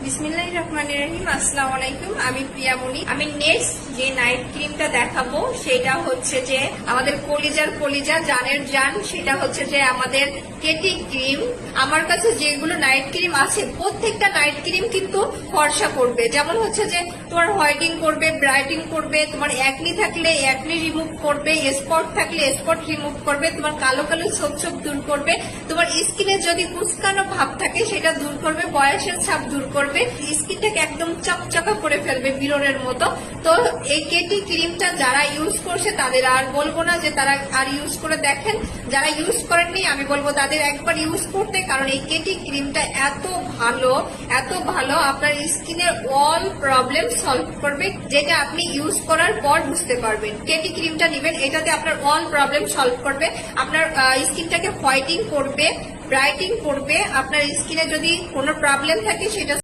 বিসমিল্লাহির রহমানির রহিম। আসসালামু আলাইকুম। আমি প্রিয়ামণি। আমি নেক্সট যে নাইট ক্রিমটা দেখাবো সেটা হচ্ছে যে আমাদের কলিজা জানের জান, সেটা হচ্ছে যে আমাদের কেটি ক্রিম। আমার কাছে যেগুলো নাইট ক্রিম আছে প্রত্যেকটা নাইট ক্রিম কিন্তু ফর্সা করবে। যেমন হচ্ছে যে তোমার হোয়াইটিং করবে, ব্রাইটিং করবে, তোমার একনি থাকলে একনি রিমুভ করবে, স্পট থাকলে স্পট রিমুভ করবে, তোমার কালো কালো ছোপ ছোপ দূর করবে, তোমার স্কিনে যদি কুচকানো ভাব থাকে সেটা দূর করবে, বয়সের ছাপ দূর করবে, স্কিনটাকে একদম চকচকা করে ফেলবে বিরনের মতো। তো এই কেটি ক্রিমটা যারা ইউজ করছে তাদের আর বলবো না যে তারা আর ইউজ করে দেখেন। যারা ইউজ করেননি আমি বলবো তাদের একবার ইউজ করতে, কারণ এই কেটি ক্রিমটা এত ভালো আপনার স্কিনের অল প্রবলেম সলভ করবে, যেটা আপনি ইউজ করার পর বুঝতে পারবেন। কেটি ক্রিমটা নেবেন, এটাতে আপনার অল প্রবলেম সলভ করবে। আপনার স্কিনটাকে হোয়াইটিং করবে, ব্রাইটিং করবে, আপনার স্কিনে যদি কোনো প্রবলেম থাকে সেটা